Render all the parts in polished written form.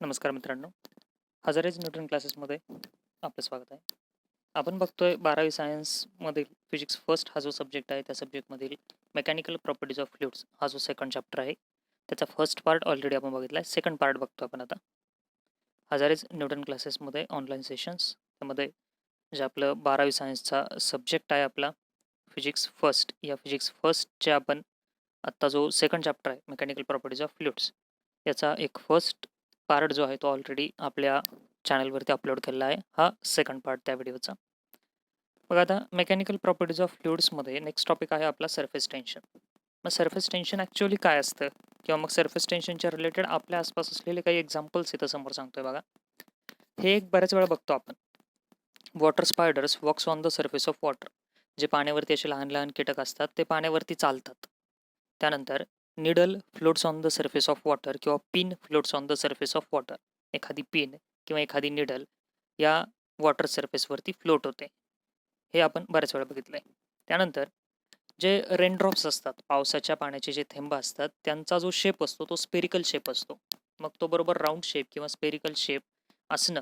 नमस्कार मित्रांनो, हजारेज न्यूटन क्लासेसमध्ये आपलं स्वागत आहे. आपण बघतोय 12वी सायन्समधील फिजिक्स फर्स्ट हा जो सब्जेक्ट आहे त्या सब्जेक्टमधील मेकॅनिकल प्रॉपर्टीज ऑफ फ्लुइड्स हा जो सेकंड चॅप्टर आहे त्याचा फर्स्ट पार्ट ऑलरेडी आपण बघितला आहे. सेकंड पार्ट बघतो आपण आता. हजारेज न्यूटन क्लासेसमध्ये ऑनलाईन सेशन्स त्यामध्ये जे आपलं 12वी सायन्सचा सब्जेक्ट आहे आपला फिजिक्स फर्स्ट, या फिजिक्स फर्स्टचे आपण आत्ता जो सेकंड चॅप्टर आहे मेकॅनिकल प्रॉपर्टीज ऑफ फ्लुइड्स याचा एक फर्स्ट पार्ट जो आहे तो ऑलरेडी आपल्या चॅनलवरती अपलोड केलेला आहे. हा सेकंड पार्ट त्या व्हिडिओचा. बघा आता मेकॅनिकल प्रॉपर्टीज ऑफ फ्लुइड्समध्ये नेक्स्ट टॉपिक आहे आपला सरफेस टेन्शन. मग सरफेस टेन्शन ॲक्च्युअली काय असतं किंवा मग सरफेस टेन्शनच्या रिलेटेड आपल्या आसपास असलेले काही एक्झाम्पल्स इथं समोर सांगतोय बघा. हे एक बऱ्याच वेळा बघतो आपण. Water spiders walks on the surface of water. जे पाण्यावरती असे लहान लहान कीटक असतात ते पाण्यावरती चालतात. त्यानंतर needle floats on the surface of water किंवा pin floats on the surface of water. एखादी पिन किंवा एखादी निडल या वॉटर सरफेसवरती फ्लोट होते. हे आपण बऱ्याच वेळा बघितलं आहे. त्यानंतर जे रेनड्रॉप्स असतात, पावसाच्या पाण्याचे जे थेंब असतात त्यांचा जो शेप असतो तो स्पेरिकल शेप असतो. मग तो बरोबर राऊंड शेप किंवा स्पेरिकल शेप असणं.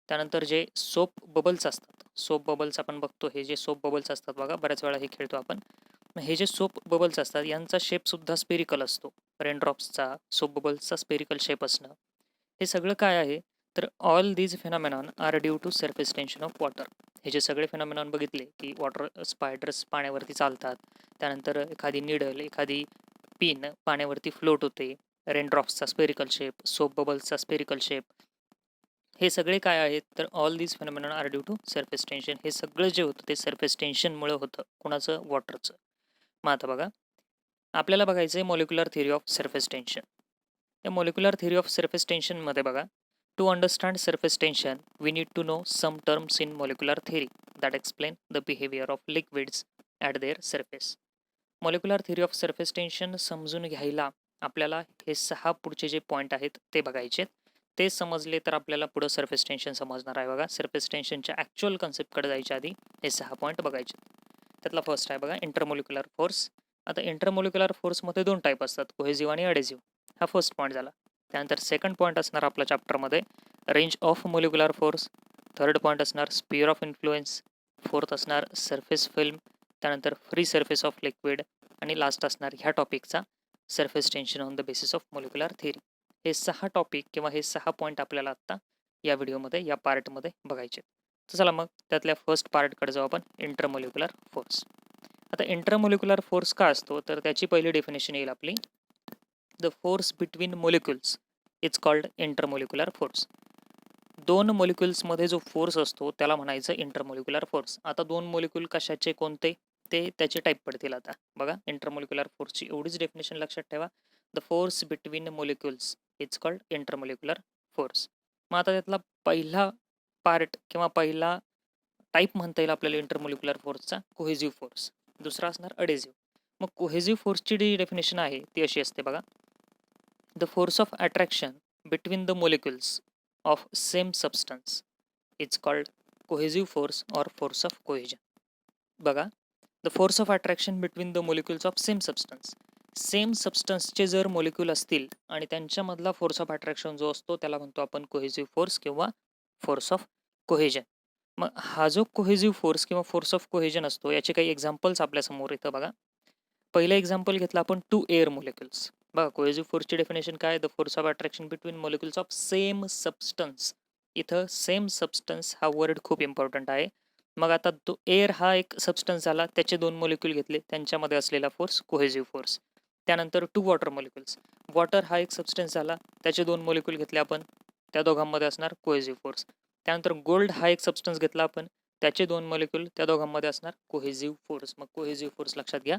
त्यानंतर जे सोप बबल्स असतात, सोप बबल्स आपण बघतो, हे जे सोप बबल्स असतात बघा, बऱ्याच वेळा हे खेळतो आपण. हे जे सोप बबल्स असतात यांचा शेप सुद्धा स्पेरिकल असतो. रेनड्रॉप्सचा, सोप बबल्सचा स्पेरिकल शेप असणं. हे सगळं काय आहे तर all these phenomenon are due to surface tension of water. हे जे सगळे फेनॉमेनॉन बघितले की वॉटर स्पायडर्स पाण्यावरती चालतात, त्यानंतर एखादी निडल, एखादी पिन पाण्यावरती फ्लोट होते, रेनड्रॉप्सचा स्पेरिकल शेप, सोप बबल्सचा स्पेरिकल शेप, हे सगळे काय आहेत तर all these phenomenon are due to surface tension. हे सगळं जे होतं ते सरफेस टेन्शनमुळे होतं. कुणाचं? वॉटरचं. मग आता बघा, आपल्याला बघायचं आहे molecular theory of surface tension. या मॉलिक्युलर थिअरी ऑफ सरफेस टेन्शनमध्ये बघा, to understand surface tension we need to know some terms in molecular theory that explain the behaviour of liquids at their surface. Molecular theory of surface tension समजून घ्यायला आपल्याला हे 6 पुढचे जे point आहेत ते बघायचे. ते समजले तर आपल्याला पुढं सरफेस टेन्शन समजणार आहे. बघा, सरफेस टेन्शनच्या ॲक्च्युअल कन्सेप्टकडे जायच्या आधी हे 6 पॉईंट बघायचे. त्यातला फर्स्ट आहे बघा, इंटरमॉलिक्युलर फोर्स. आता इंटरमॉलिक्युलर फोर्समध्ये 2 टाईप असतात, कोहेसिव्ह आणि अडेसिव्ह. हा फर्स्ट पॉईंट झाला. त्यानंतर सेकंड पॉईंट असणार आपल्या चॅप्टरमध्ये range of molecular force. Third point असणार स्पिअर ऑफ इन्फ्लुएन्स. फोर्थ असणार सरफेस फिल्म. त्यानंतर फ्री सरफेस ऑफ लिक्विड. आणि लास्ट असणार ह्या टॉपिकचा surface tension on the basis of molecular theory. हे 6 टॉपिक किंवा हे 6 पॉईंट आपल्याला आत्ता या व्हिडिओमध्ये, या पार्टमध्ये बघायचे. तर चला मग त्यातल्या फर्स्ट पार्टकडे जाऊ आपण, इंटरमॉलिक्युलर फोर्स. आता इंटरमॉलिक्युलर फोर्स का असतो तर त्याची पहिली डेफिनेशन येईल आपली, the force between molecules is called intermolecular force. 2 मॉलिक्युल्समध्ये जो फोर्स असतो त्याला म्हणायचं इंटरमॉलिक्युलर फोर्स. आता 2 मॉलिक्युल कशाचे, कोणते, ते त्याचे टाईप पडतील. आता बघा, इंटरमॉलिक्युलर फोर्सची एवढीच डेफिनेशन लक्षात ठेवा, the force between molecules is called intermolecular force. मग आता त्यातला पहिला पार्ट किंवा पहिला टाईप म्हणता येईल आपल्याला इंटरमॉलिक्युलर फोर्सचा कोहेसिव्ह फोर्स. दुसरा असणार अडेसिव्ह. मग कोहेसिव्ह फोर्सची जी डेफिनेशन आहे ती अशी असते बघा, the force of attraction between the molecules of same substance is called cohesive force or force of cohesion. बघा, the force of attraction between the molecules of same substance. Same सबस्टन्सचे जर molecule असतील आणि त्यांच्यामधला फोर्स ऑफ अट्रॅक्शन जो असतो त्याला म्हणतो आपण कोहेसिव्ह फोर्स किंवा फोर्स ऑफ कोहेजन. मग हा जो कोहेसिव्ह फोर्स किंवा फोर्स ऑफ कोहेजन असतो याचे काही एक्झाम्पल्स आपल्यासमोर येतं बघा. पहिलं एक्झाम्पल घेतलं आपण, 2 एअर मॉलिक्युल्स. बघा, कोहेसिव्ह फोर्सची डेफिनेशन काय, the force of attraction between molecules of same substance. इथं सेम सबस्टन्स हा वर्ड खूप इम्पॉर्टंट आहे. मग आता तो एअर हा एक सबस्टन्स झाला, त्याचे 2 मॉलिक्युल घेतले, त्यांच्यामध्ये असलेला फोर्स कोहेसिव्ह फोर्स. त्यानंतर 2 वॉटर मॉलिक्युल्स. वॉटर हा एक सबस्टन्स झाला, त्याचे 2 मॉलिक्युल घेतले आपण, त्या दोघांमध्ये असणार कोहेसिव्ह फोर्स. त्यानंतर गोल्ड हा एक सबस्टन्स घेतला आपण, त्याचे 2 मॉलिक्युल, त्या दोघांमध्ये असणार कोहेसिव्ह फोर्स. मग कोहेसिव्ह फोर्स लक्षात घ्या,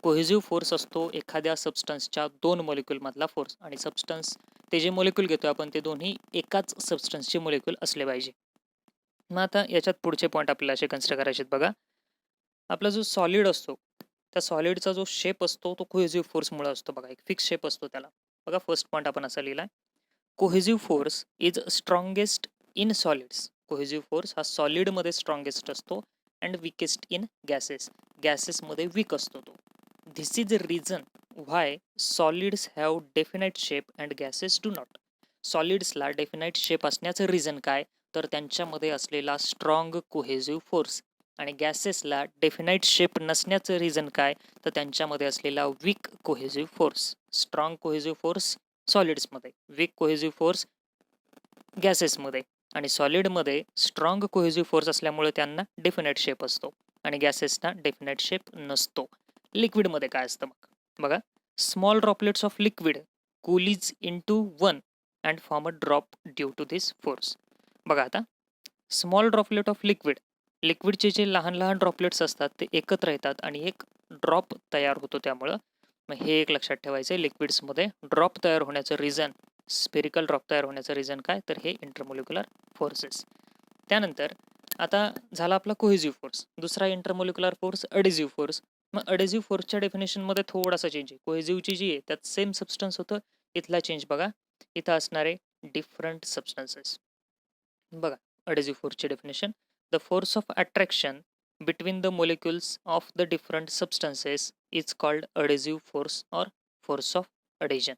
कोहेसिव्ह फोर्स असतो एखाद्या सबस्टन्सच्या 2 मॉलिक्युलमधला फोर्स. आणि सबस्टन्स, ते जे मॉलिक्युल घेतो आपण ते दोन्ही एकाच सबस्टन्सचे मॉलिक्युल असले पाहिजे. मग आता याच्यात पुढचे पॉईंट आपल्याला असे कन्सिडर करायचे आहेत बघा. आपला जो सॉलिड असतो त्या सॉलिडचा जो शेप असतो तो कोहेसिव्ह फोर्समुळे असतो बघा, एक फिक्स शेप असतो त्याला. बघा, फर्स्ट पॉईंट आपण असा लिहिला, cohesive force is strongest in solids. Cohesive force हा सॉलिडमध्ये स्ट्रॉंगेस्ट असतो अँड विकेस्ट इन गॅसेस. गॅसेसमध्ये वीक असतो तो. This is a reason why solids have definite shape and gases do not. सॉलिड्सला डेफिनाईट शेप असण्याचं रिझन काय, तर त्यांच्यामध्ये असलेला स्ट्रॉंग कोहेजिव्ह फोर्स. आणि गॅसेसला डेफिनाईट शेप नसण्याचं रिझन काय, तर त्यांच्यामध्ये असलेला weak cohesive force. Strong cohesive force सॉलिड्समध्ये, वीक कोहेजिव्ह फोर्स गॅसेसमध्ये. आणि सॉलिडमध्ये स्ट्रॉंग कोहेजिव्ह फोर्स असल्यामुळे त्यांना डेफिनाईट शेप असतो आणि गॅसेसना डेफिनाईट शेप नसतो. लिक्विडमध्ये काय असतं मग बघा, small droplets of liquid coalesce into one and form a drop due to this force. बघा आता, स्मॉल ड्रॉपलेट ऑफ लिक्विडचे जे लहान लहान ड्रॉपलेट्स असतात ते एकत्र येतात आणि एक ड्रॉप तयार होतो. त्यामुळं मग हे एक लक्षात ठेवायचं आहे, लिक्विड्समध्ये ड्रॉप तयार होण्याचं रिझन, स्पेरिकल ड्रॉप तयार होण्याचं रिझन काय, तर हे इंटरमोलिक्युलर फोर्सेस. त्यानंतर आता झाला आपला कोहेजिव्ह फोर्स. दुसरा इंटरमोलिक्युलर फोर्स अडेझिव्ह फोर्स. मग अडेझिव्ह फोर्सच्या डेफिनेशनमध्ये थोडासा चेंज आहे. कोहेजिव्हची जी आहे त्यात सेम सबस्टन्स होतं, इथला चेंज बघा, इथं असणारे डिफरंट सबस्टन्सेस. बघा अडेझिव्ह फोर्सची definition, the force of attraction between the molecules of the different substances is called adhesive force or force of adhesion.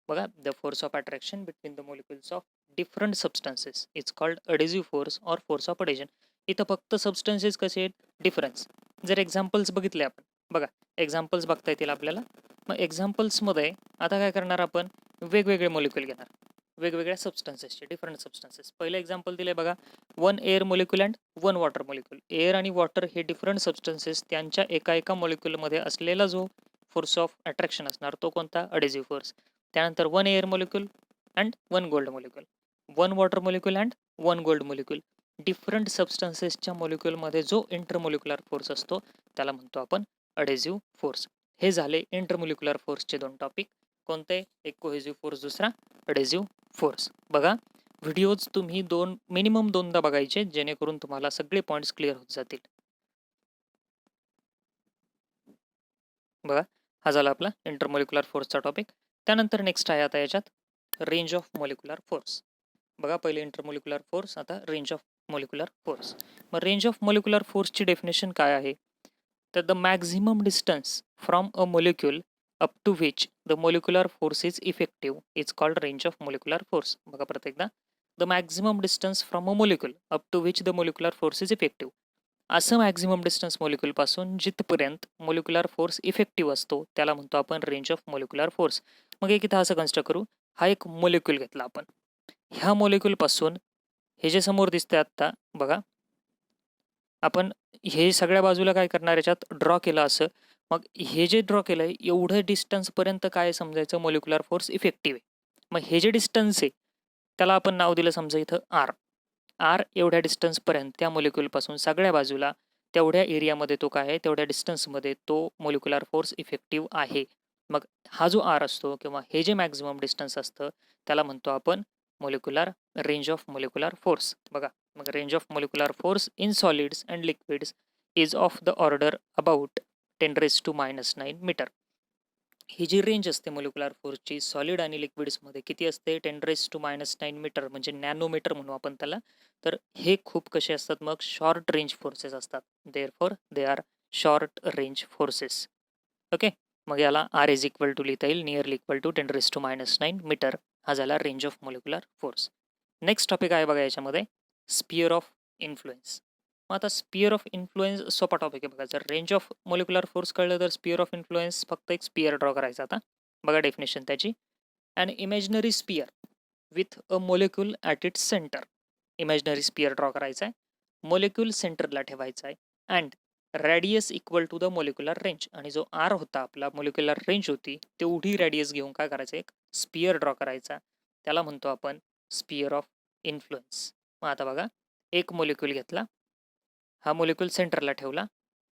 बघा, the force of attraction between the molecules of different substances is called adhesive force or force of adhesion. इथं फक्त substances कसे आहेत, difference. जर examples बघितले आपण, बघा examples बघता येतील आपल्याला. मग एक्झाम्पल्समध्ये आता काय करणार, आपण वेगवेगळे मोलिक्युल घेणार, वेगवेगळ्या सबस्टन्सेसचे, डिफरंट सबस्टन्सेस. पहिलं एक्झाम्पल दिले बघा, one air molecule and one water molecule. Air आणि वॉटर हे डिफरंट सबस्टन्सेस, त्यांच्या एका मोलिक्युलमध्ये असलेला जो फोर्स ऑफ अट्रॅक्शन असणार तो कोणता, अडेझिव्ह फोर्स. त्यानंतर one air molecule and one gold molecule, one water molecule and one gold molecule. Different सबस्टन्सेसच्या मोलिक्युलमध्ये जो इंटरमोलिक्युलर फोर्स असतो त्याला म्हणतो आपण अडेझिव्ह फोर्स. हे झाले इंटरमोलिक्युलर फोर्सचे दोन टॉपिक. कोणते, एक कोहेजिव्ह फोर्स, दुसरा अडेझिव्ह फोर्स. बघा व्हिडिओज तुम्ही मिनिमम दोनदा बघायचे, जेणेकरून तुम्हाला सगळे पॉईंट्स क्लिअर होत जातील. बघा हा झाला आपला इंटरमोलिक्युलर फोर्सचा टॉपिक. त्यानंतर नेक्स्ट आहे आता याच्यात रेंज ऑफ मोलिक्युलर फोर्स. बघा पहिले इंटरमोलिक्युलर फोर्स, आता रेंज ऑफ मोलिक्युलर फोर्स. मग रेंज ऑफ मोलिक्युलर फोर्सची डेफिनेशन काय आहे, तर the maximum distance from a molecule up to which the molecular force is effective is called range of molecular force. बघा परत एकदा, the maximum distance from a molecule up to which the molecular force is effective. असं maximum distance मोलिक्युलपासून जिथपर्यंत molecular force effective असतो त्याला म्हणतो आपण रेंज ऑफ मोलिक्युलर फोर्स. मग एक इथं असं कन्स्ट्रक्ट करू, हा एक मोलिक्युल घेतला आपण, ह्या मोलिक्युलपासून हे जे समोर दिसतंय आत्ता बघा, आपण हे सगळ्या बाजूला काय करणार, याच्यात ड्रॉ केलं असं. मग हे जे ड्रॉ केलंय एवढं डिस्टन्सपर्यंत काय समजायचं, मोलिक्युलर फोर्स इफेक्टिव्ह आहे. मग हे जे डिस्टन्स आहे त्याला आपण नाव दिलं समजा इथं आर. आर एवढ्या डिस्टन्सपर्यंत त्या मोलिक्युलपासून सगळ्या बाजूला तेवढ्या एरियामध्ये तो काय आहे, तेवढ्या डिस्टन्समध्ये तो मोलिक्युलर फोर्स इफेक्टिव्ह आहे. मग हा जो आर असतो किंवा हे जे मॅक्झिमम डिस्टन्स असतं त्याला म्हणतो आपण molecular range of molecular force. बघा मग range of molecular force in solids and liquids is of the order about 10⁻⁹ metre. ही जी रेंज असते मोलिक्युलर फोर्सची सॉलिड आणि लिक्विड्समध्ये किती असते, 10⁻⁹ मीटर, म्हणजे नॅनोमीटर म्हणू आपण त्याला. तर हे खूप कसे असतात, मग शॉर्ट रेंज फोर्सेस असतात. Therefore they are short range forces. Okay, मग याला आर इज इक्वल टू लिहिता येईल, नियरली इक्वल टू 10⁻⁹ मीटर. हा झाला range of molecular force. Next topic आहे बघा याच्यामध्ये, स्पियर ऑफ इन्फ्लुएन्स. मग आता स्पियर ऑफ इन्फ्लुएन्स सोपा टॉपिक आहे बघा. जर रेंज ऑफ मोलिक्युलर फोर्स कळलं तर स्पियर ऑफ इन्फ्लुएन्स फक्त एक स्पियर ड्रॉ करायचा. आता बघा डेफिनेशन त्याची, an imaginary sphere with a molecule at its centre. Imaginary sphere draw करायचा आहे, मोलिक्युल सेंटरला ठेवायचा आहे, and radius equal to the molecular range. आणि जो आर होता आपला, मोलिक्युलर रेंज होती तेवढी रॅडियस घेऊन काय करायचं, एक स्पियर ड्रॉ करायचा. त्याला म्हणतो आपण स्पियर ऑफ इन्फ्लुएन्स. मग आता बघा, एक मोलिक्युल घेतला, हा मोलिक्युल सेंटरला ठेवला,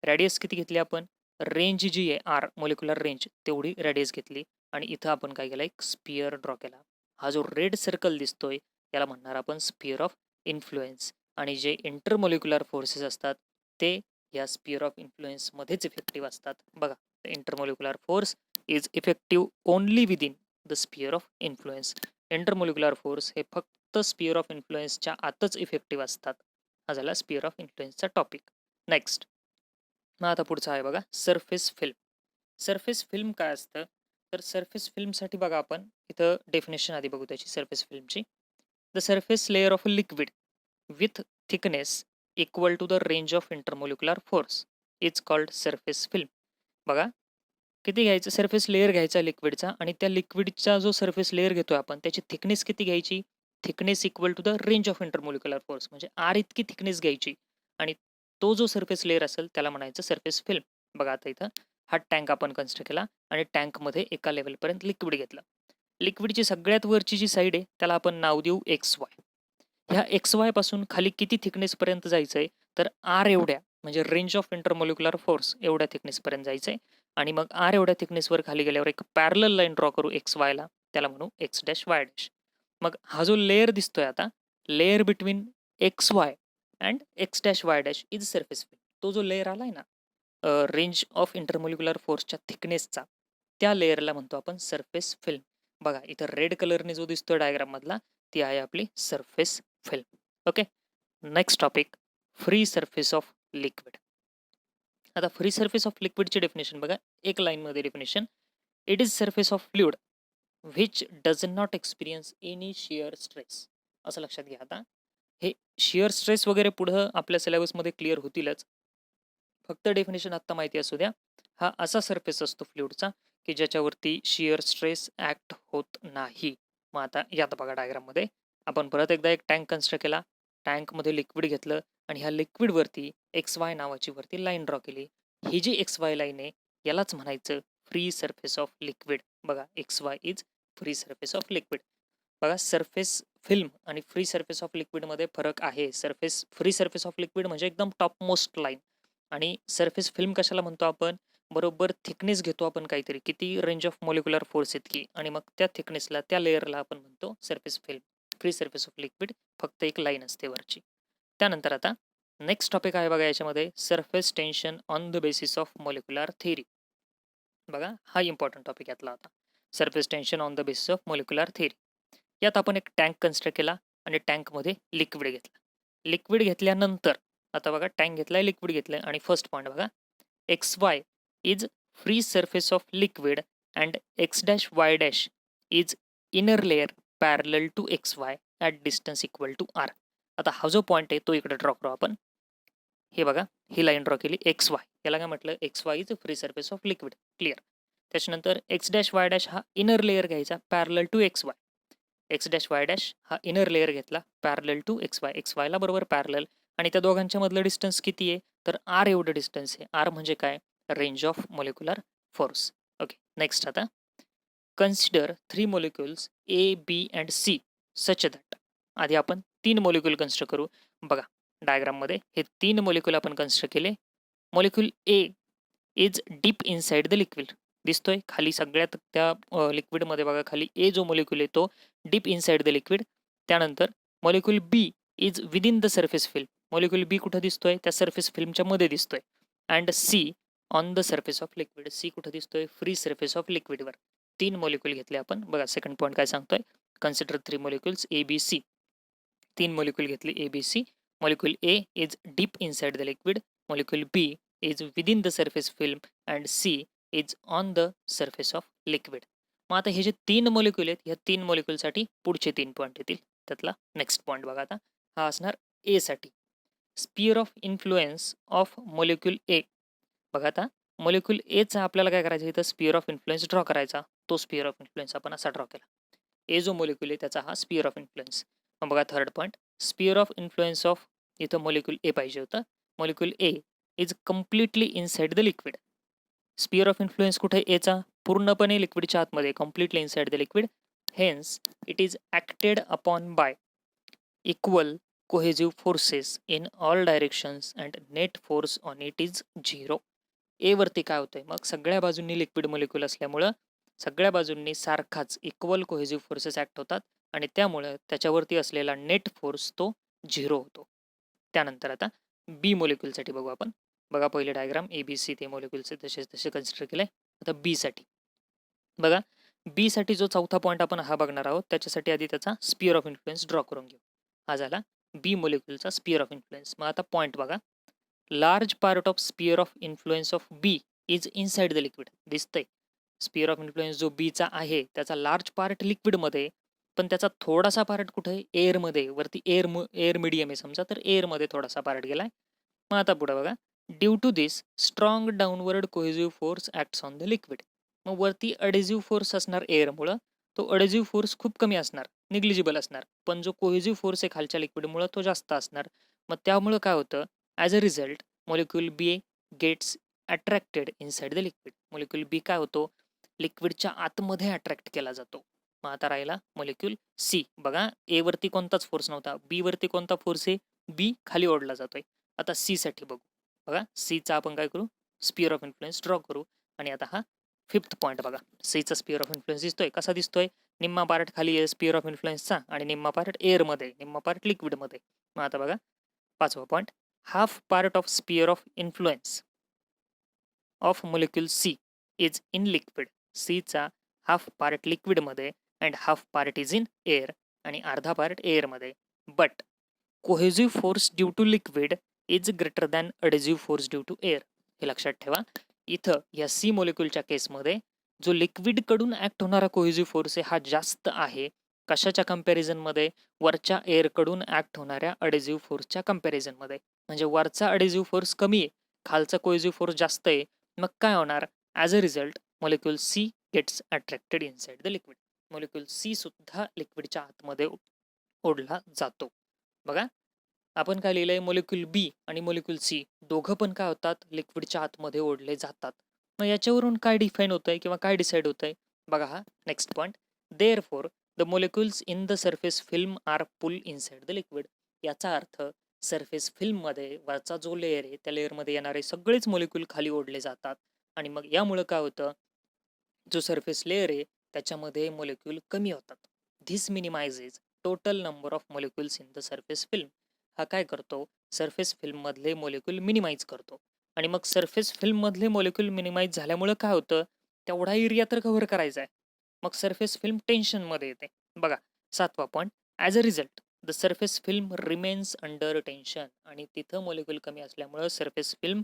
रॅडियस किती घेतली आपण, रेंज जी आहे आर मोलिक्युलर रेंज तेवढी रॅडियस घेतली, आणि इथं आपण काय केलं, एक स्पियर ड्रॉ केला. हा जो रेड सर्कल दिसतोय याला म्हणणार आपण स्पियर ऑफ इन्फ्लुएन्स. आणि जे इंटरमोलिक्युलर फोर्सेस असतात ते या स्पियर ऑफ इन्फ्लुएन्समध्येच इफेक्टिव्ह असतात. बघा, intermolecular force is effective only within the sphere of influence. Intermolecular force हे फक्त स्पियर ऑफ इन्फ्लुएन्सच्या आतच इफेक्टिव्ह असतात. हा झाला स्पियर ऑफ इन्फ्लुएन्सचा टॉपिक. नेक्स्ट, मग आता पुढचा आहे बघा सरफेस फिल्म. सरफेस फिल्म काय असतं, तर सरफेस फिल्मसाठी बघा आपण इथं डेफिनेशन आधी बघू त्याची सरफेस फिल्मची. The surface layer of a liquid with thickness equal to the range of intermolecular force is called surface film. बघा किती घ्यायचं सरफेस लेअर घ्यायचा लिक्विडचा आणि त्या लिक्विडचा जो सरफेस लेअर घेतोय आपण त्याची थिकनेस किती घ्यायची. Thickness equal to the range of intermolecular force म्हणजे आर इतकी थिकनेस घ्यायची आणि तो जो सरफेस लेअर असेल त्याला म्हणायचं सरफेस फिल्म. बघा आता इथं हा टँक आपण कन्स्ट्रक्ट केला आणि टँकमध्ये एका लेवलपर्यंत लिक्विड घेतलं. लिक्विडची सगळ्यात वरची जी साईड आहे त्याला आपण नाव देऊ एक्स वाय. ह्या एक्स वाय पासून खाली किती थिकनेसपर्यंत जायचंय तर आर एवढ्या म्हणजे रेंज ऑफ इंटरमोलिक्युलर फोर्स एवढ्या थिकनेसपर्यंत जायचंय आणि मग आर एवढ्या थिकनेसवर खाली गेल्यावर एक पॅरलल लाईन ड्रॉ करू एक्स वायला, त्याला म्हणू एक्स डॅश वाय डॅश. मग हा जो लेअर दिसतोय आता layer between x Y and X dash Y dash is surface film. तो जो लेअर आलाय ना रेंज ऑफ इंटरमोलिक्युलर फोर्सच्या थिकनेसचा त्या लेअरला म्हणतो आपण सरफेस फिल्म. बघा इथं रेड कलरने जो दिसतोय डायग्राम मधला ती आहे आपली surface film. Okay, next topic free surface of liquid. आता फ्री सरफेस ऑफ लिक्विडची डेफिनेशन बघा एक लाईनमध्ये definition. It is surface of fluid which does not experience any shear stress. असं लक्षात घ्या. आता हे शिअर स्ट्रेस वगैरे पुढं आपल्या सिलेबसमध्ये क्लिअर होतीलच, फक्त डेफिनेशन आत्ता माहिती असू द्या. हा असा सरफेस असतो फ्लुइडचा की ज्याच्यावरती शिअर स्ट्रेस ऍक्ट होत नाही. मग आता यात बघा डायग्राममध्ये आपण परत एकदा एक टँक कन्स्ट्रक्ट केला, टँकमध्ये लिक्विड घेतलं आणि ह्या लिक्विडवरती एक्स वाय नावाची वरती लाईन ड्रॉ केली. ही जी एक्स वाय लाईन आहे यालाच म्हणायचं फ्री सरफेस ऑफ लिक्विड. बघा X Y is free surface of liquid. बघा सरफेस फिल्म आणि फ्री सरफेस ऑफ लिक्विडमध्ये फरक आहे. फ्री सरफेस ऑफ लिक्विड म्हणजे एकदम टॉप मोस्ट लाईन आणि सरफेस फिल्म कशाला म्हणतो आपण, बरोबर थिकनेस घेतो आपण काहीतरी किती रेंज ऑफ मोलिक्युलर फोर्स इतकी आणि मग त्या थिकनेसला त्या लेअरला आपण म्हणतो surface film. Free surface of liquid फक्त एक लाईन असते वरची. त्यानंतर आता नेक्स्ट टॉपिक आहे बघा याच्यामध्ये surface tension on the basis of molecular theory. बघा हा इम्पॉर्टंट टॉपिक यातला आता surface tension on the basis of molecular theory. यात आपण एक टँक कन्स्ट्रक्ट केला आणि टँकमध्ये लिक्विड घेतला. लिक्विड घेतल्यानंतर आता बघा टँक घेतलाय लिक्विड घेतलंय आणि फर्स्ट पॉईंट बघा X Y is free surface of liquid and X dash Y dash is inner layer parallel to X Y at distance equal to R. आता हा जो पॉईंट आहे तो इकडे ड्रॉ करू आपण. हे बघा ही लाईन ड्रॉ केली एक्स वाय, याला काय म्हटलं X Y is free surface of liquid. Clear. त्याच्यानंतर एक्स डॅश वाय डॅश हा इनर लेअर घ्यायचा parallel to X Y. X dash Y dash हा इनर लेअर घेतला parallel to X Y, X वायला बरोबर पॅरलल आणि त्या दोघांच्या मधलं डिस्टन्स किती आहे तर आर एवढं डिस्टन्स आहे. आर म्हणजे काय range of molecular force. Okay, next आता consider 3 molecules A B and C such that. आधी आपण 3 मोलिक्युल कन्स्ट्रक्ट करू. बघा डायग्राममध्ये हे 3 मोलिक्युल आपण कन्स्ट्रक्ट केले. Molecule A is deep inside the liquid दिसतोय खाली सगळ्यात त्या लिक्विडमध्ये बघा खाली ए जो मोलिक्युल आहे तो डीप इनसाइड द लिक्विड. त्यानंतर molecule B is within the surface film. Molecule B कुठं दिसतोय त्या सरफेस फिल्मच्या मध्ये दिसतोय. And C on the surface of liquid. C कुठं दिसतोय फ्री सरफेस ऑफ लिक्विडवर. 3 मोलिक्युल घेतले आपण. बघा सेकंड पॉईंट काय सांगतोय consider 3 molecules A B C. 3 molecule घेतली A B C. Molecule A is deep inside the liquid, molecule B is within the surface film and C is on the surface of liquid. मग आता हे जे 3 molecule आहेत या 3 मोलिक्युलसाठी पुढचे 3 point येतील. त्यातला नेक्स्ट पॉईंट बघा आता हा असणार ए साठी. Sphere of influence of molecule A. बघा आता मोलिक्युल एचा आपल्याला काय करायचं इथं स्पियर ऑफ इन्फ्लुएन्स ड्रॉ करायचा. तो स्पियर ऑफ इन्फ्लुएन्स आपण असा ड्रॉ केला. ए जो मोलिक्युल आहे त्याचा हा स्पियर ऑफ इन्फ्लुएन्स. मग बघा third point sphere of influence of इथं मोलिक्युल ए पाहिजे होतं. Molecule A is completely inside the liquid. Sphere of influence कुठे एचा पूर्णपणे लिक्विडच्या आतमध्ये completely inside the liquid. Hence it is acted upon by equal cohesive forces in all directions and net force on it is 0. A वरती काय होतंय मग सगळ्या बाजूंनी लिक्विड मोलिक्युल असल्यामुळं सगळ्या बाजूंनी सारखाच इक्वल कोहेजिव्ह फोर्सेस ऍक्ट होतात आणि त्यामुळे त्याच्यावरती असलेला नेट फोर्स तो 0 होतो. त्यानंतर आता बी मोलिक्युलसाठी बघू आपण. बघा पहिले डायग्राम ए बी सी ते मोलिक्युलचे तसे कन्सिडर केलंय. आता बी साठी बघा बी साठी जो चौथा पॉईंट आपण हा बघणार आहोत त्याच्यासाठी आधी त्याचा स्पियर ऑफ इन्फ्लुएन्स ड्रॉ करून घेऊ. हा झाला बी मोलिक्युलचा स्पियर ऑफ इन्फ्लुएन्स. मग आता पॉईंट बघा large part of sphere of influence of B is inside the liquid दिसतंय. स्पिअर ऑफ इन्फ्लुएन्स जो बीचा आहे त्याचा लार्ज पार्ट लिक्विडमध्ये, पण त्याचा थोडासा पार्ट कुठे आहे, एअरमध्ये. वरती एअर मीडियम आहे समजा, तर एअरमध्ये थोडासा पार्ट गेलाय. मग आता पुढे बघा, due to this strong downward cohesive force acts on the liquid. मग वरती अडेझिव्ह फोर्स असणार एअरमुळं, तो अडेझिव्ह फोर्स खूप कमी असणार, निग्लिजिबल असणार, पण जो कोहेसिव्ह फोर्स आहे खालच्या लिक्विडमुळे तो जास्त असणार. मग त्यामुळं काय होतं, as a result molecule B gets attracted inside the liquid. Molecule B काय होतो, लिक्विडच्या आतमध्ये अट्रॅक्ट केला जातो. मग आता राहिला मॉलिक्यूल सी. बघा, ए वरती कोणताच फोर्स नव्हता, बी वरती कोणता फोर्स आहे, बी खाली ओढला जातोय. आता सी साठी बघू. बघा, सीचा आपण काय करू, स्पिअर ऑफ इन्फ्लुएन्स ड्रॉ करू. आणि आता हा फिफ्थ पॉईंट बघा, सीचा स्पिअर ऑफ इन्फ्लुएन्स दिसतोय कसा दिसतोय, निम्मा पार्ट खाली आहे स्पिअर ऑफ इन्फ्लुएन्सचा आणि निम्मा पार्ट एअरमध्ये, निम्मा पार्ट लिक्विडमध्ये. मग आता बघा पाचवा point, half part of sphere of influence of molecule C is in liquid. सीचा हाफ पार्ट लिक्विडमध्ये and half part is in air, आणि अर्धा पार्ट एअरमध्ये. But cohesive force due to liquid is greater than adhesive force due to air. हे लक्षात ठेवा, इथं या सी मॉलिक्यूलच्या केसमध्ये जो लिक्विडकडून ऍक्ट होणारा कोहेसिव्ह फोर्स आहे हा जास्त आहे. कशाच्या कंपॅरिझनमध्ये, वरच्या एअरकडून ऍक्ट होणाऱ्या अडेझिव्ह फोर्सच्या कंपॅरिझनमध्ये. म्हणजे वरचा अडेझिव्ह फोर्स कमी आहे, खालचा कोहेसिव्ह फोर्स जास्त आहे. मग काय होणार, as a result molecule C gets attracted inside the liquid. Molecule C सुद्धा लिक्विडच्या आतमध्ये ओढला जातो. बघा, आपण काय लिहिलंय, मॉलिक्यूल बी आणि मॉलिक्यूल सी दोघं पण काय होतात, लिक्विडच्या आतमध्ये ओढले जातात. मग याच्यावरून काय डिफाईन होतंय किंवा काय डिसाईड होतंय, बघा हा next point. Therefore the molecules in the surface film are pull inside the liquid. याचा अर्थ सरफेस फिल्ममध्ये वरचा जो लेअर आहे त्या लेअरमध्ये येणारे सगळेच मॉलिक्यूल खाली ओढले जातात. आणि मग यामुळे काय होतं, जो सरफेस लेअर आहे त्याच्यामध्ये मॉलिक्यूल कमी होतात. This minimises total number of molecules in the surface film. हा काय करतो, सरफेस फिल्म मधले मॉलिक्यूल मिनिमाइज करतो. आणि मग सरफेस फिल्म मधले मॉलिक्यूल मिनिमाइज झाल्यामुळे काय होतं, तेवढा एरिया तर कव्हर करायचा आहे. मग सरफेस फिल्म टेन्शन मध्ये येते. बघा सातवा point, as a result the surface film remains under tension. आणि तिथं मॉलिक्यूल कमी असल्यामुळं सरफेस फिल्म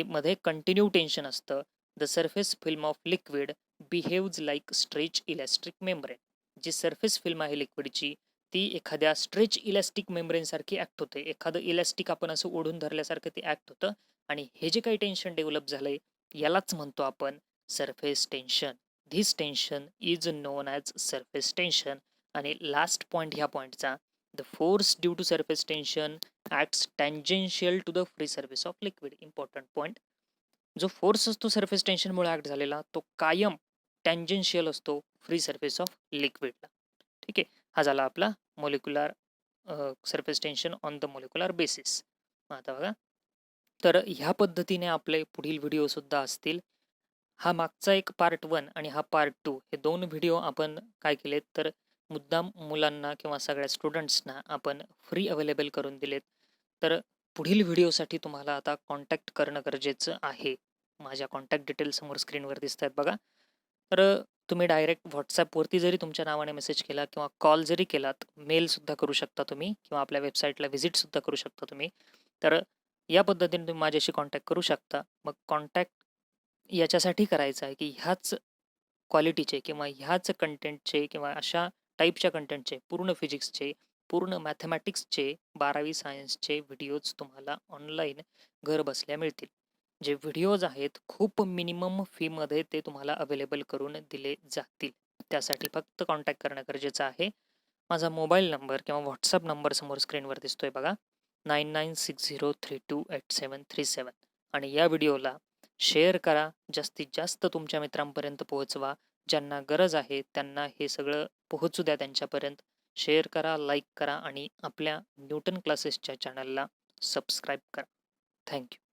मध्ये कंटिन्यू टेन्शन असतं. The surface film of liquid behaves like stretch elastic membrane. जी सरफेस फिल्म आहे लिक्विडची ती एखाद्या स्ट्रेच इलॅस्टिक मेम्ब्रेन सारखी ऍक्ट होते. एखादं इलॅस्टिक आपण असं ओढून धरल्यासारखं ते ऍक्ट होतं. आणि हे जे काही टेन्शन डेव्हलप झालंय यालाच म्हणतो आपण surface tension. This tension is known as surface tension. आणि लास्ट पॉईंट ह्या पॉईंटचा, the force due to surface tension acts tangential to the free surface of liquid. Important point, जो फोर्स असतो सरफेस टेन्शनमुळे ऍक्ट झालेला तो कायम टँजेन्शियल असतो फ्री सरफेस ऑफ लिक्विडला. ठीक आहे, हा झाला आपला molecular surface tension on the molecular basis. आता बघा, तर ह्या पद्धतीने आपले पुढील व्हिडिओ सुद्धा असतील. हा मागचा एक पार्ट 1 आणि हा पार्ट 2 हे दोन व्हिडिओ आपण काय केलेत, तर मुद्दाम मुलांना किंवा सगळ्या स्टुडंट्सना आपण फ्री अवेलेबल करून दिलेत. तर पुढील व्हिडिओसाठी तुम्हाला आता कॉन्टॅक्ट करणं गरजेचं आहे. माझ्या कॉन्टॅक्ट डिटेल्स समोर स्क्रीनवर दिसत आहेत बघा. तर तुम्ही डायरेक्ट व्हॉट्सॲपवरती जरी तुमच्या नावाने मेसेज केला किंवा कॉल जरी केलात, मेलसुद्धा करू शकता तुम्ही, किंवा आपल्या वेबसाईटला व्हिजिटसुद्धा करू शकता तुम्ही. तर या पद्धतीने तुम्ही माझ्याशी कॉन्टॅक्ट करू शकता. मग कॉन्टॅक्ट याच्यासाठी करायचं आहे की ह्याच क्वालिटीचे किंवा ह्याच कंटेंटचे किंवा अशा टाईपच्या कंटेंटचे, पूर्ण फिजिक्सचे, पूर्ण मॅथमॅटिक्सचे, 12वी सायन्सचे व्हिडिओज तुम्हाला ऑनलाईन घर बसल्या मिळतील. जे व्हिडिओज आहेत खूप मिनिमम फीमध्ये ते तुम्हाला अवेलेबल करून दिले जातील. त्यासाठी फक्त कॉन्टॅक्ट करणं गरजेचं आहे. माझा मोबाईल नंबर किंवा व्हॉट्सअप नंबर समोर स्क्रीनवर दिसतोय बघा, 9960328737. आणि या व्हिडिओला शेअर करा, जास्तीत जास्त तुमच्या मित्रांपर्यंत पोहोचवा. ज्यांना गरज आहे त्यांना हे सगळं पोहोचू द्या त्यांच्यापर्यंत. शेअर करा, लाईक करा आणि आपल्या न्यूटन क्लासेसच्या चॅनलला सबस्क्राईब करा. थँक्यू.